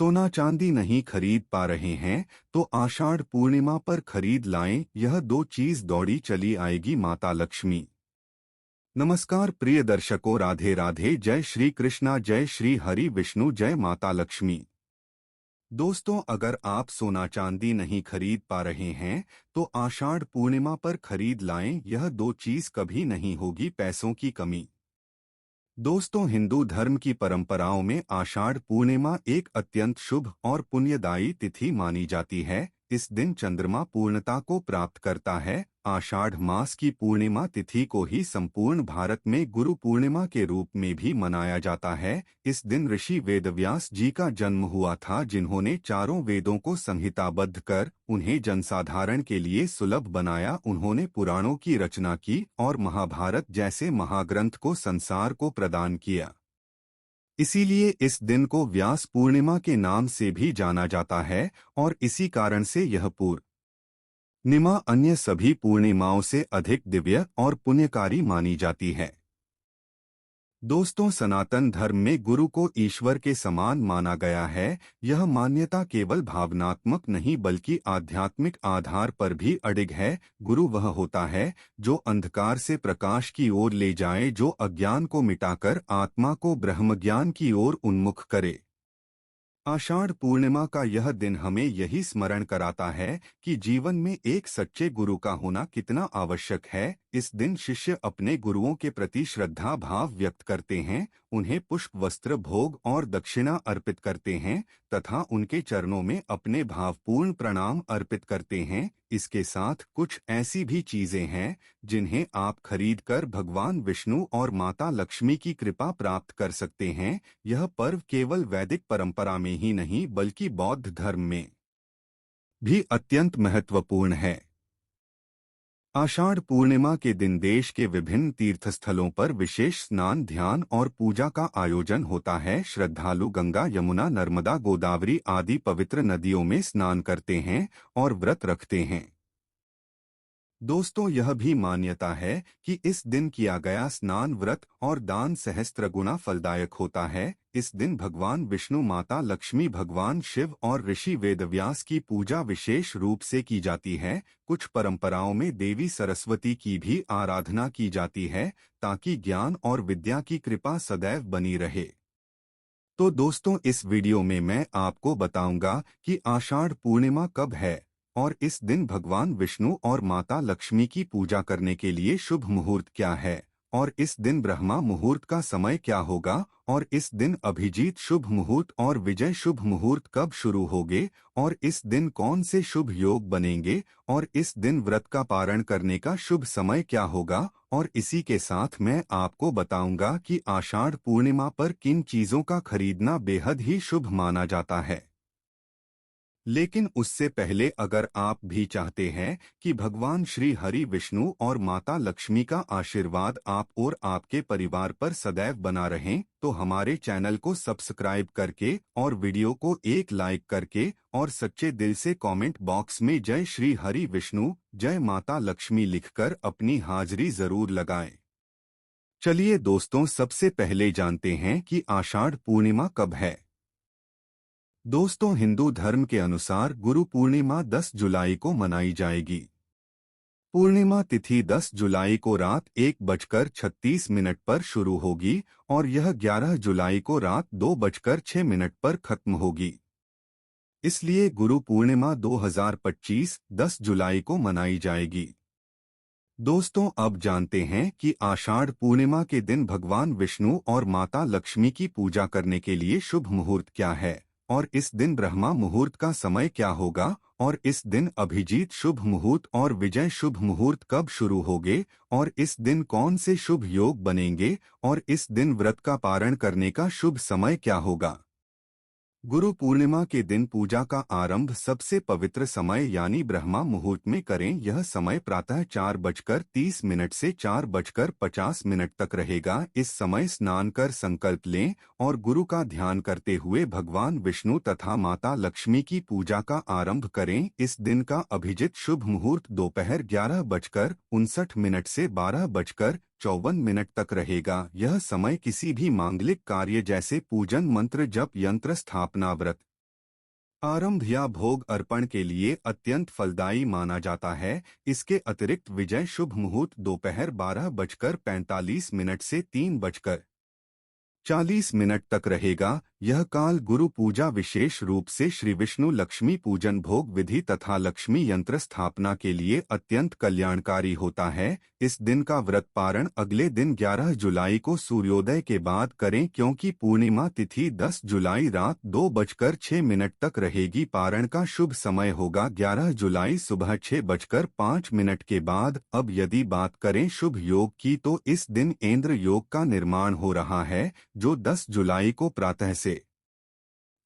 सोना चांदी नहीं खरीद पा रहे हैं तो आषाढ़ पूर्णिमा पर खरीद लाएं, यह दो चीज दौड़ी चली आएगी माता लक्ष्मी। नमस्कार प्रिय दर्शकों, राधे राधे, जय श्री कृष्णा, जय श्री हरि विष्णु, जय माता लक्ष्मी। दोस्तों, अगर आप सोना चांदी नहीं खरीद पा रहे हैं तो आषाढ़ पूर्णिमा पर खरीद लाएं, यह दो चीज कभी नहीं होगी पैसों की कमी। दोस्तों, हिंदू धर्म की परंपराओं में आषाढ़ पूर्णिमा एक अत्यंत शुभ और पुण्यदायी तिथि मानी जाती है। इस दिन चंद्रमा पूर्णता को प्राप्त करता है। आषाढ़ मास की पूर्णिमा तिथि को ही संपूर्ण भारत में गुरु पूर्णिमा के रूप में भी मनाया जाता है। इस दिन ऋषि वेदव्यास जी का जन्म हुआ था, जिन्होंने चारों वेदों को संहिताबद्ध कर उन्हें जनसाधारण के लिए सुलभ बनाया। उन्होंने पुराणों की रचना की और महाभारत जैसे महाग्रंथ को संसार को प्रदान किया। इसीलिए इस दिन को व्यास पूर्णिमा के नाम से भी जाना जाता है और इसी कारण से यह पूर्णिमा अन्य सभी पूर्णिमाओं से अधिक दिव्य और पुण्यकारी मानी जाती है। दोस्तों, सनातन धर्म में गुरु को ईश्वर के समान माना गया है। यह मान्यता केवल भावनात्मक नहीं बल्कि आध्यात्मिक आधार पर भी अडिग है। गुरु वह होता है जो अंधकार से प्रकाश की ओर ले जाए, जो अज्ञान को मिटाकर आत्मा को ब्रह्मज्ञान की ओर उन्मुख करे। आषाढ़ पूर्णिमा का यह दिन हमें यही स्मरण कराता है कि जीवन में एक सच्चे गुरु का होना कितना आवश्यक है। इस दिन शिष्य अपने गुरुओं के प्रति श्रद्धा भाव व्यक्त करते हैं, उन्हें पुष्प, वस्त्र, भोग और दक्षिणा अर्पित करते हैं तथा उनके चरणों में अपने भावपूर्ण प्रणाम अर्पित करते हैं। इसके साथ कुछ ऐसी भी चीजें हैं जिन्हें आप खरीदकर भगवान विष्णु और माता लक्ष्मी की कृपा प्राप्त कर सकते हैं। यह पर्व केवल वैदिक परंपरा में ही नहीं बल्कि बौद्ध धर्म में भी अत्यंत महत्वपूर्ण है। आषाढ़ पूर्णिमा के दिन देश के विभिन्न तीर्थस्थलों पर विशेष स्नान, ध्यान और पूजा का आयोजन होता है। श्रद्धालु गंगा, यमुना, नर्मदा, गोदावरी आदि पवित्र नदियों में स्नान करते हैं और व्रत रखते हैं। दोस्तों, यह भी मान्यता है कि इस दिन किया गया स्नान, व्रत और दान सहस्त्र गुना फलदायक होता है। इस दिन भगवान विष्णु, माता लक्ष्मी, भगवान शिव और ऋषि वेदव्यास की पूजा विशेष रूप से की जाती है। कुछ परंपराओं में देवी सरस्वती की भी आराधना की जाती है ताकि ज्ञान और विद्या की कृपा सदैव बनी रहे। तो दोस्तों, इस वीडियो में मैं आपको बताऊंगा कि आषाढ़ पूर्णिमा कब है और इस दिन भगवान विष्णु और माता लक्ष्मी की पूजा करने के लिए शुभ मुहूर्त क्या है, और इस दिन ब्रह्मा मुहूर्त का समय क्या होगा, और इस दिन अभिजीत शुभ मुहूर्त और विजय शुभ मुहूर्त कब शुरू होंगे, और इस दिन कौन से शुभ योग बनेंगे, और इस दिन व्रत का पारण करने का शुभ समय क्या होगा। और इसी के साथ मैं आपको बताऊंगा कि आषाढ़ पूर्णिमा पर किन चीजों का खरीदना बेहद ही शुभ माना जाता है। लेकिन उससे पहले अगर आप भी चाहते हैं कि भगवान श्री हरि विष्णु और माता लक्ष्मी का आशीर्वाद आप और आपके परिवार पर सदैव बना रहें, तो हमारे चैनल को सब्सक्राइब करके और वीडियो को एक लाइक करके और सच्चे दिल से कमेंट बॉक्स में जय श्री हरि विष्णु, जय माता लक्ष्मी लिखकर अपनी हाजिरी जरूर लगाएं। चलिए दोस्तों, सबसे पहले जानते हैं कि आषाढ़ पूर्णिमा कब है। दोस्तों, हिंदू धर्म के अनुसार गुरु पूर्णिमा 10 जुलाई को मनाई जाएगी। पूर्णिमा तिथि 10 जुलाई को रात 1:36 पर शुरू होगी और यह 11 जुलाई को रात 2:06 पर खत्म होगी। इसलिए गुरु पूर्णिमा 2025 10 जुलाई को मनाई जाएगी। दोस्तों, अब जानते हैं कि आषाढ़ पूर्णिमा के दिन भगवान विष्णु और माता लक्ष्मी की पूजा करने के लिए शुभ मुहूर्त क्या है, और इस दिन ब्रह्मा मुहूर्त का समय क्या होगा, और इस दिन अभिजीत शुभ मुहूर्त और विजय शुभ मुहूर्त कब शुरू होंगे, और इस दिन कौन से शुभ योग बनेंगे, और इस दिन व्रत का पारण करने का शुभ समय क्या होगा। गुरु पूर्णिमा के दिन पूजा का आरंभ सबसे पवित्र समय यानी ब्रह्मा मुहूर्त में करें। यह समय प्रातः 4:30 से 4:50 तक रहेगा। इस समय स्नान कर संकल्प लें और गुरु का ध्यान करते हुए भगवान विष्णु तथा माता लक्ष्मी की पूजा का आरंभ करें। इस दिन का अभिजित शुभ मुहूर्त दोपहर 11:59 से 12:54 तक रहेगा। यह समय किसी भी मांगलिक कार्य जैसे पूजन, मंत्र जप, यंत्र स्थापना, व्रत आरंभ या भोग अर्पण के लिए अत्यंत फलदायी माना जाता है। इसके अतिरिक्त विजय शुभ मुहूर्त दोपहर 12:45 से 3:40 तक रहेगा। यह काल गुरु पूजा विशेष रूप से श्री विष्णु लक्ष्मी पूजन भोग विधि तथा लक्ष्मी यंत्र स्थापना के लिए अत्यंत कल्याणकारी होता है। इस दिन का व्रत पारण अगले दिन 11 जुलाई को सूर्योदय के बाद करें, क्योंकि पूर्णिमा तिथि 10 जुलाई रात 2:06 तक रहेगी। पारण का शुभ समय होगा 11 जुलाई सुबह 6:05 के बाद। अब यदि बात करें शुभ योग की, तो इस दिन इंद्र योग का निर्माण हो रहा है, जो 10 जुलाई को प्रातः से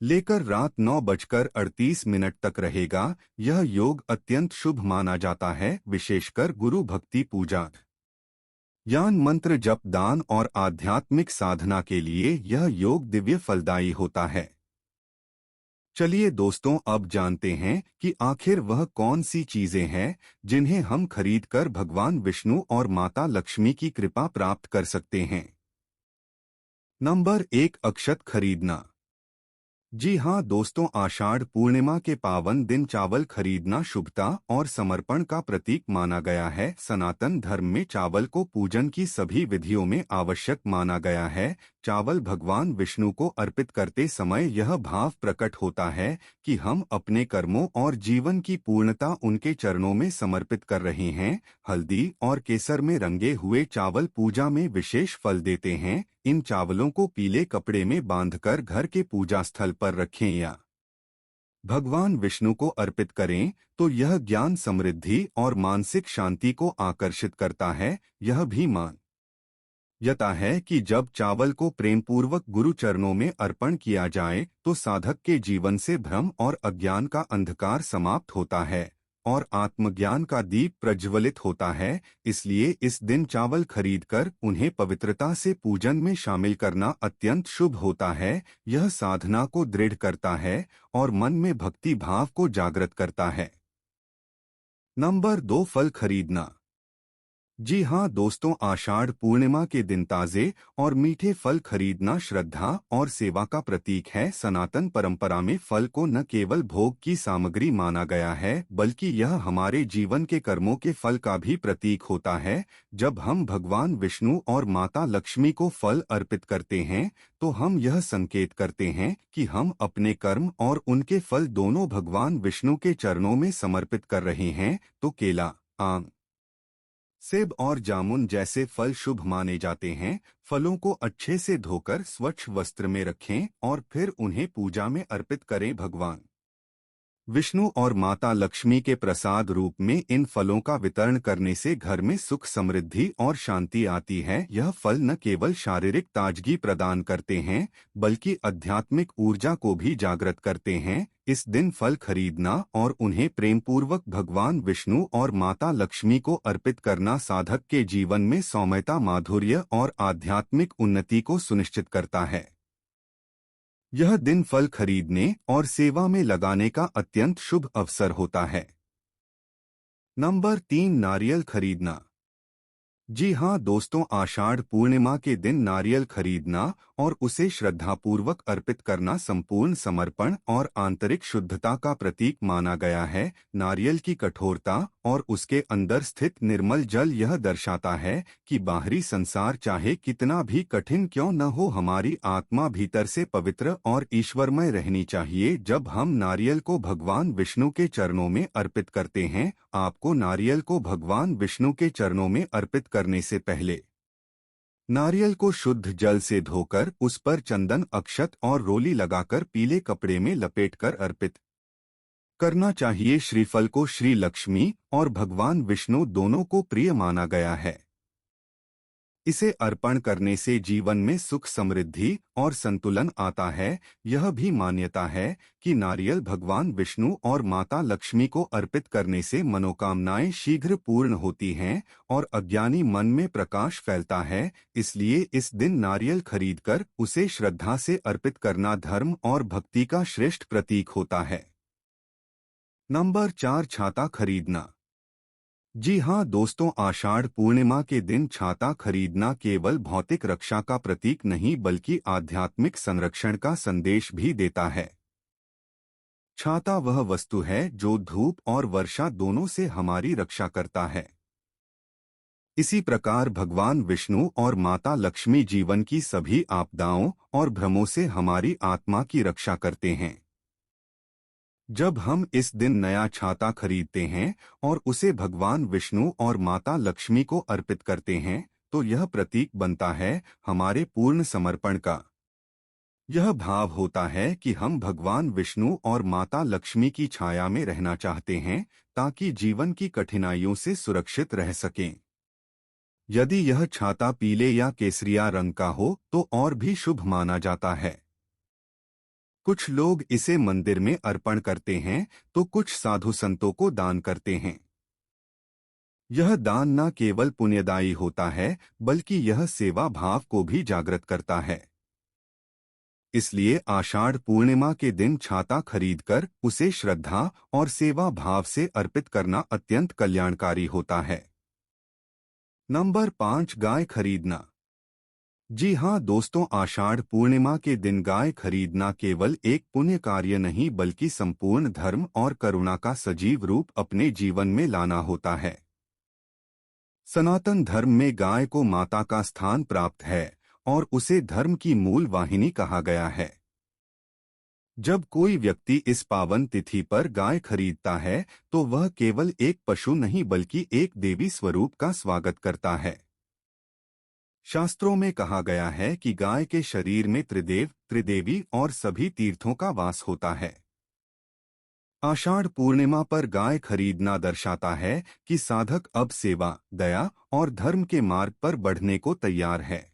लेकर रात 9:38 तक रहेगा। यह योग अत्यंत शुभ माना जाता है, विशेषकर गुरु भक्ति पूजा, ज्ञान मंत्र जप, दान और आध्यात्मिक साधना के लिए यह योग दिव्य फलदायी होता है। चलिए दोस्तों, अब जानते हैं कि आखिर वह कौन सी चीजें हैं जिन्हें हम खरीदकर भगवान विष्णु और माता लक्ष्मी की कृपा प्राप्त कर सकते हैं। नंबर 1, अक्षत खरीदना। जी हाँ दोस्तों, आषाढ़ पूर्णिमा के पावन दिन चावल खरीदना शुभता और समर्पण का प्रतीक माना गया है। सनातन धर्म में चावल को पूजन की सभी विधियों में आवश्यक माना गया है। चावल भगवान विष्णु को अर्पित करते समय यह भाव प्रकट होता है कि हम अपने कर्मों और जीवन की पूर्णता उनके चरणों में समर्पित कर रहे हैं। हल्दी और केसर में रंगे हुए चावल पूजा में विशेष फल देते हैं। इन चावलों को पीले कपड़े में बांधकर घर के पूजा स्थल पर रखें या भगवान विष्णु को अर्पित करें, तो यह ज्ञान, समृद्धि और मानसिक शांति को आकर्षित करता है। यह भी मान्यता है कि जब चावल को प्रेमपूर्वक गुरु चरणों में अर्पण किया जाए, तो साधक के जीवन से भ्रम और अज्ञान का अंधकार समाप्त होता है और आत्मज्ञान का दीप प्रज्वलित होता है। इसलिए इस दिन चावल खरीदकर उन्हें पवित्रता से पूजन में शामिल करना अत्यंत शुभ होता है। यह साधना को दृढ़ करता है और मन में भक्ति भाव को जागृत करता है। नंबर 2, फल खरीदना। जी हाँ दोस्तों, आषाढ़ पूर्णिमा के दिन ताजे और मीठे फल खरीदना श्रद्धा और सेवा का प्रतीक है। सनातन परंपरा में फल को न केवल भोग की सामग्री माना गया है, बल्कि यह हमारे जीवन के कर्मों के फल का भी प्रतीक होता है। जब हम भगवान विष्णु और माता लक्ष्मी को फल अर्पित करते हैं, तो हम यह संकेत करते हैं कि हम अपने कर्म और उनके फल दोनों भगवान विष्णु के चरणों में समर्पित कर रहे हैं। तो केला, आम, सेब और जामुन जैसे फल शुभ माने जाते हैं। फलों को अच्छे से धोकर स्वच्छ वस्त्र में रखें और फिर उन्हें पूजा में अर्पित करें। भगवान विष्णु और माता लक्ष्मी के प्रसाद रूप में इन फलों का वितरण करने से घर में सुख, समृद्धि और शांति आती है। यह फल न केवल शारीरिक ताजगी प्रदान करते हैं, बल्कि आध्यात्मिक ऊर्जा को भी जागृत करते हैं। इस दिन फल खरीदना और उन्हें प्रेमपूर्वक भगवान विष्णु और माता लक्ष्मी को अर्पित करना साधक के जीवन में सौम्यता, माधुर्य और आध्यात्मिक उन्नति को सुनिश्चित करता है। यह दिन फल खरीदने और सेवा में लगाने का अत्यंत शुभ अवसर होता है। नंबर 3, नारियल खरीदना। जी हाँ दोस्तों, आषाढ़ पूर्णिमा के दिन नारियल खरीदना और उसे श्रद्धापूर्वक अर्पित करना संपूर्ण समर्पण और आंतरिक शुद्धता का प्रतीक माना गया है। नारियल की कठोरता और उसके अंदर स्थित निर्मल जल यह दर्शाता है कि बाहरी संसार चाहे कितना भी कठिन क्यों न हो, हमारी आत्मा भीतर से पवित्र और ईश्वरमय रहनी चाहिए। जब हम नारियल को भगवान विष्णु के चरणों में अर्पित करते हैं, आपको नारियल को भगवान विष्णु के चरणों में अर्पित करने से पहले नारियल को शुद्ध जल से धोकर उस पर चंदन, अक्षत और रोली लगाकर पीले कपड़े में लपेटकर अर्पित करना चाहिए। श्रीफल को श्री लक्ष्मी और भगवान विष्णु दोनों को प्रिय माना गया है। इसे अर्पण करने से जीवन में सुख, समृद्धि और संतुलन आता है। यह भी मान्यता है कि नारियल भगवान विष्णु और माता लक्ष्मी को अर्पित करने से मनोकामनाएं शीघ्र पूर्ण होती हैं और अज्ञानी मन में प्रकाश फैलता है। इसलिए इस दिन नारियल खरीदकर उसे श्रद्धा से अर्पित करना धर्म और भक्ति का श्रेष्ठ प्रतीक होता है। नंबर 4, छाता खरीदना। जी हाँ दोस्तों, आषाढ़ पूर्णिमा के दिन छाता खरीदना केवल भौतिक रक्षा का प्रतीक नहीं, बल्कि आध्यात्मिक संरक्षण का संदेश भी देता है। छाता वह वस्तु है जो धूप और वर्षा दोनों से हमारी रक्षा करता है। इसी प्रकार भगवान विष्णु और माता लक्ष्मी जीवन की सभी आपदाओं और भ्रमों से हमारी आत्मा की रक्षा करते हैं। जब हम इस दिन नया छाता खरीदते हैं और उसे भगवान विष्णु और माता लक्ष्मी को अर्पित करते हैं, तो यह प्रतीक बनता है हमारे पूर्ण समर्पण का। यह भाव होता है कि हम भगवान विष्णु और माता लक्ष्मी की छाया में रहना चाहते हैं ताकि जीवन की कठिनाइयों से सुरक्षित रह सकें। यदि यह छाता पीले या केसरिया रंग का हो तो और भी शुभ माना जाता है। कुछ लोग इसे मंदिर में अर्पण करते हैं तो कुछ साधु संतों को दान करते हैं। यह दान न केवल पुण्यदायी होता है बल्कि यह सेवा भाव को भी जागृत करता है। इसलिए आषाढ़ पूर्णिमा के दिन छाता खरीदकर उसे श्रद्धा और सेवा भाव से अर्पित करना अत्यंत कल्याणकारी होता है। नंबर 5, गाय खरीदना। जी हाँ दोस्तों, आषाढ़ पूर्णिमा के दिन गाय खरीदना केवल एक पुण्य कार्य नहीं बल्कि संपूर्ण धर्म और करुणा का सजीव रूप अपने जीवन में लाना होता है। सनातन धर्म में गाय को माता का स्थान प्राप्त है और उसे धर्म की मूल वाहिनी कहा गया है। जब कोई व्यक्ति इस पावन तिथि पर गाय खरीदता है तो वह केवल एक पशु नहीं बल्कि एक देवी स्वरूप का स्वागत करता है। शास्त्रों में कहा गया है कि गाय के शरीर में त्रिदेव, त्रिदेवी और सभी तीर्थों का वास होता है। आषाढ़ पूर्णिमा पर गाय खरीदना दर्शाता है कि साधक अब सेवा, दया और धर्म के मार्ग पर बढ़ने को तैयार है।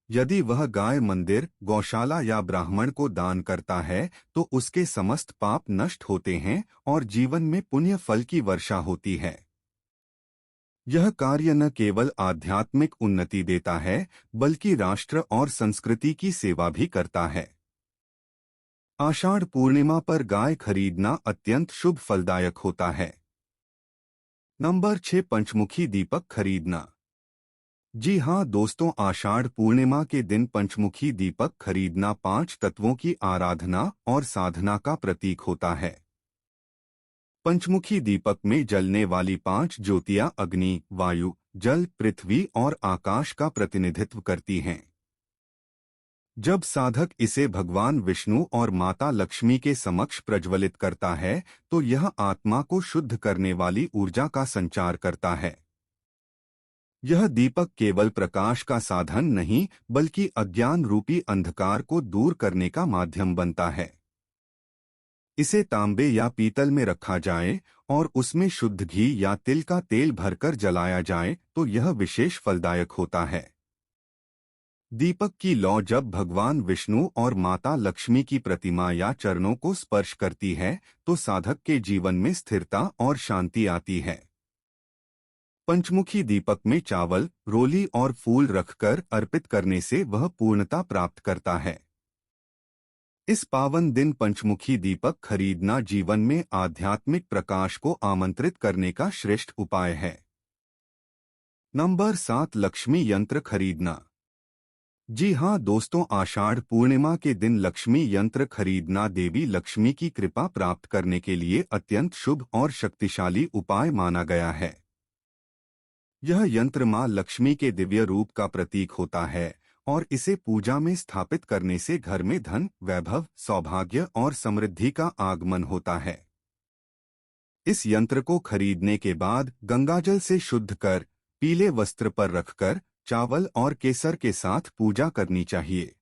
यदि वह गाय मंदिर, गौशाला या ब्राह्मण को दान करता है तो उसके समस्त पाप नष्ट होते हैं और जीवन में पुण्य फल की वर्षा होती है। यह कार्य न केवल आध्यात्मिक उन्नति देता है बल्कि राष्ट्र और संस्कृति की सेवा भी करता है। आषाढ़ पूर्णिमा पर गाय खरीदना अत्यंत शुभ फलदायक होता है। नंबर 6, पंचमुखी दीपक खरीदना। जी हाँ दोस्तों, आषाढ़ पूर्णिमा के दिन पंचमुखी दीपक खरीदना 5 तत्वों की आराधना और साधना का प्रतीक होता है। पंचमुखी दीपक में जलने वाली 5 ज्योतियां अग्नि, वायु, जल, पृथ्वी और आकाश का प्रतिनिधित्व करती हैं। जब साधक इसे भगवान विष्णु और माता लक्ष्मी के समक्ष प्रज्वलित करता है तो यह आत्मा को शुद्ध करने वाली ऊर्जा का संचार करता है। यह दीपक केवल प्रकाश का साधन नहीं बल्कि अज्ञान रूपी अंधकार को दूर करने का माध्यम बनता है। इसे तांबे या पीतल में रखा जाए और उसमें शुद्ध घी या तिल का तेल भरकर जलाया जाए तो यह विशेष फलदायक होता है। दीपक की लौ जब भगवान विष्णु और माता लक्ष्मी की प्रतिमा या चरणों को स्पर्श करती है तो साधक के जीवन में स्थिरता और शांति आती है। पंचमुखी दीपक में चावल, रोली और फूल रखकर अर्पित करने से वह पूर्णता प्राप्त करता है। इस पावन दिन पंचमुखी दीपक खरीदना जीवन में आध्यात्मिक प्रकाश को आमंत्रित करने का श्रेष्ठ उपाय है। नंबर 7, लक्ष्मी यंत्र खरीदना। जी हाँ दोस्तों, आषाढ़ पूर्णिमा के दिन लक्ष्मी यंत्र खरीदना देवी लक्ष्मी की कृपा प्राप्त करने के लिए अत्यंत शुभ और शक्तिशाली उपाय माना गया है। यह यंत्र मां लक्ष्मी के दिव्य रूप का प्रतीक होता है और इसे पूजा में स्थापित करने से घर में धन, वैभव, सौभाग्य और समृद्धि का आगमन होता है। इस यंत्र को खरीदने के बाद गंगाजल से शुद्ध कर पीले वस्त्र पर रखकर चावल और केसर के साथ पूजा करनी चाहिए।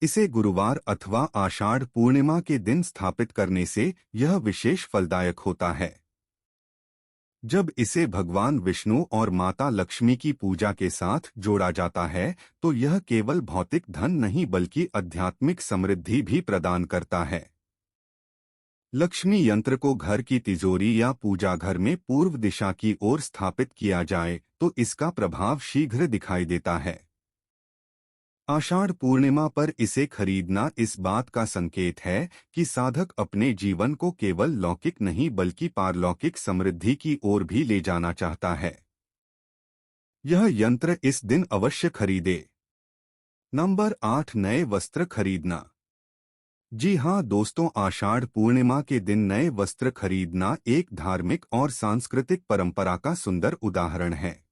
इसे गुरुवार अथवा आषाढ़ पूर्णिमा के दिन स्थापित करने से यह विशेष फलदायक होता है। जब इसे भगवान विष्णु और माता लक्ष्मी की पूजा के साथ जोड़ा जाता है तो यह केवल भौतिक धन नहीं बल्कि आध्यात्मिक समृद्धि भी प्रदान करता है। लक्ष्मी यंत्र को घर की तिजोरी या पूजा घर में पूर्व दिशा की ओर स्थापित किया जाए तो इसका प्रभाव शीघ्र दिखाई देता है। आषाढ़ पूर्णिमा पर इसे खरीदना इस बात का संकेत है कि साधक अपने जीवन को केवल लौकिक नहीं बल्कि पारलौकिक समृद्धि की ओर भी ले जाना चाहता है। यह यंत्र इस दिन अवश्य खरीदे। नंबर 8, नए वस्त्र खरीदना। जी हाँ दोस्तों, आषाढ़ पूर्णिमा के दिन नए वस्त्र खरीदना एक धार्मिक और सांस्कृतिक परंपरा का सुंदर उदाहरण है।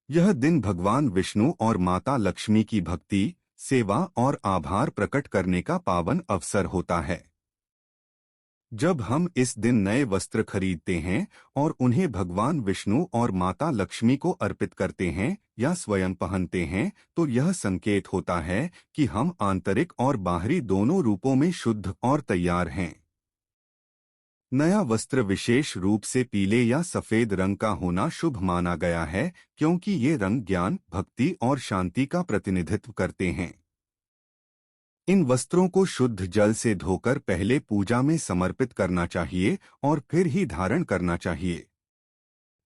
यह दिन भगवान विष्णु और माता लक्ष्मी की भक्ति, सेवा और आभार प्रकट करने का पावन अवसर होता है। जब हम इस दिन नए वस्त्र खरीदते हैं और उन्हें भगवान विष्णु और माता लक्ष्मी को अर्पित करते हैं या स्वयं पहनते हैं, तो यह संकेत होता है कि हम आंतरिक और बाहरी दोनों रूपों में शुद्ध और तैयार हैं। नया वस्त्र विशेष रूप से पीले या सफेद रंग का होना शुभ माना गया है, क्योंकि ये रंग ज्ञान, भक्ति और शांति का प्रतिनिधित्व करते हैं। इन वस्त्रों को शुद्ध जल से धोकर पहले पूजा में समर्पित करना चाहिए और फिर ही धारण करना चाहिए।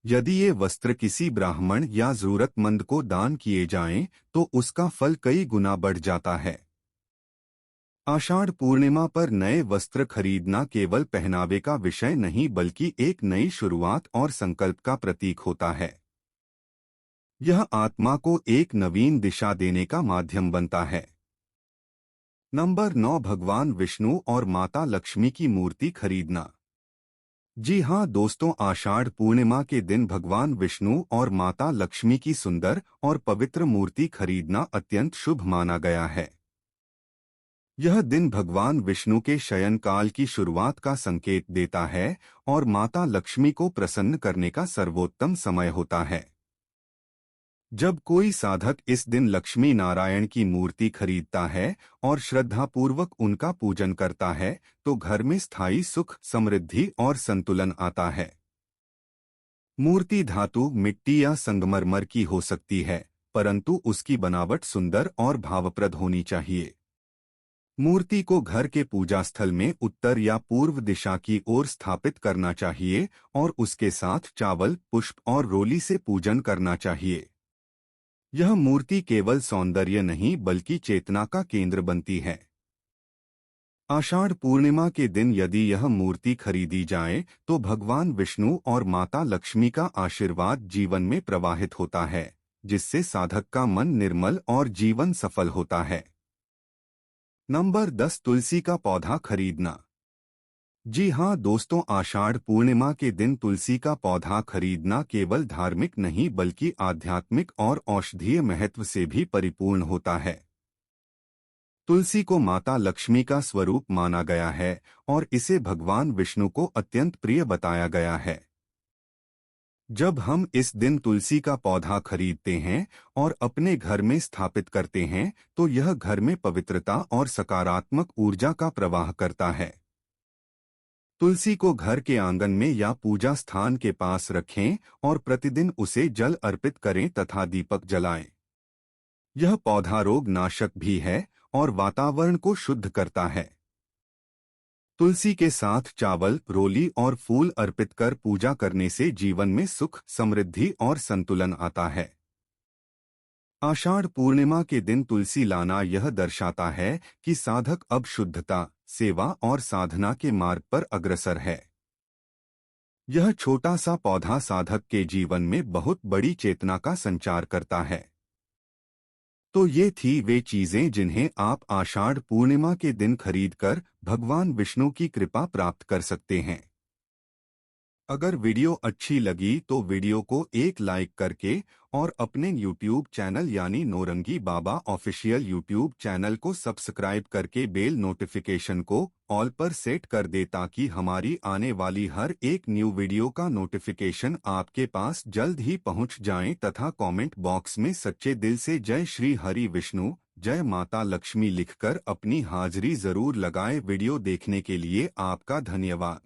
यदि ये वस्त्र किसी ब्राह्मण या जरूरतमंद को दान किए जाएं, तो उसका फल कई गुना बढ़ जाता है। आषाढ़ पूर्णिमा पर नए वस्त्र खरीदना केवल पहनावे का विषय नहीं, बल्कि एक नई शुरुआत और संकल्प का प्रतीक होता है। यह आत्मा को एक नवीन दिशा देने का माध्यम बनता है। नंबर 9, भगवान विष्णु और माता लक्ष्मी की मूर्ति खरीदना। जी हाँ दोस्तों, आषाढ़ पूर्णिमा के दिन भगवान विष्णु और माता लक्ष्मी की सुंदर और पवित्र मूर्ति खरीदना अत्यंत शुभ माना गया है। यह दिन भगवान विष्णु के शयन काल की शुरुआत का संकेत देता है और माता लक्ष्मी को प्रसन्न करने का सर्वोत्तम समय होता है। जब कोई साधक इस दिन लक्ष्मी नारायण की मूर्ति खरीदता है और श्रद्धापूर्वक उनका पूजन करता है, तो घर में स्थायी सुख, समृद्धि और संतुलन आता है। मूर्ति धातु, मिट्टी या संगमरमर की हो सकती है, परंतु उसकी बनावट सुंदर और भावप्रद होनी चाहिए। मूर्ति को घर के पूजा स्थल में उत्तर या पूर्व दिशा की ओर स्थापित करना चाहिए और उसके साथ चावल, पुष्प और रोली से पूजन करना चाहिए। यह मूर्ति केवल सौंदर्य नहीं, बल्कि चेतना का केंद्र बनती है। आषाढ़ पूर्णिमा के दिन यदि यह मूर्ति खरीदी जाए, तो भगवान विष्णु और माता लक्ष्मी का आशीर्वाद जीवन में प्रवाहित होता है, जिससे साधक का मन निर्मल और जीवन सफल होता है। नंबर 10, तुलसी का पौधा खरीदना। जी हाँ दोस्तों, आषाढ़ पूर्णिमा के दिन तुलसी का पौधा खरीदना केवल धार्मिक नहीं, बल्कि आध्यात्मिक और औषधीय महत्व से भी परिपूर्ण होता है। तुलसी को माता लक्ष्मी का स्वरूप माना गया है और इसे भगवान विष्णु को अत्यंत प्रिय बताया गया है। जब हम इस दिन तुलसी का पौधा खरीदते हैं और अपने घर में स्थापित करते हैं, तो यह घर में पवित्रता और सकारात्मक ऊर्जा का प्रवाह करता है। तुलसी को घर के आंगन में या पूजा स्थान के पास रखें और प्रतिदिन उसे जल अर्पित करें तथा दीपक जलाएं। यह पौधा रोग नाशक भी है और वातावरण को शुद्ध करता है। तुलसी के साथ चावल, रोली और फूल अर्पित कर पूजा करने से जीवन में सुख, समृद्धि और संतुलन आता है। आषाढ़ पूर्णिमा के दिन तुलसी लाना यह दर्शाता है कि साधक अब शुद्धता, सेवा और साधना के मार्ग पर अग्रसर है। यह छोटा सा पौधा साधक के जीवन में बहुत बड़ी चेतना का संचार करता है। तो ये थी वे चीजें जिन्हें आप आषाढ़ पूर्णिमा के दिन खरीदकर भगवान विष्णु की कृपा प्राप्त कर सकते हैं। अगर वीडियो अच्छी लगी तो वीडियो को एक लाइक करके और अपने YouTube चैनल यानी नौरंगी बाबा ऑफिशियल YouTube चैनल को सब्सक्राइब करके बेल नोटिफिकेशन को ऑल पर सेट कर दे, ताकि हमारी आने वाली हर एक न्यू वीडियो का नोटिफिकेशन आपके पास जल्द ही पहुंच जाए। तथा कमेंट बॉक्स में सच्चे दिल से जय श्री हरि विष्णु, जय माता लक्ष्मी लिखकर अपनी हाजिरी जरूर लगाएं। वीडियो देखने के लिए आपका धन्यवाद।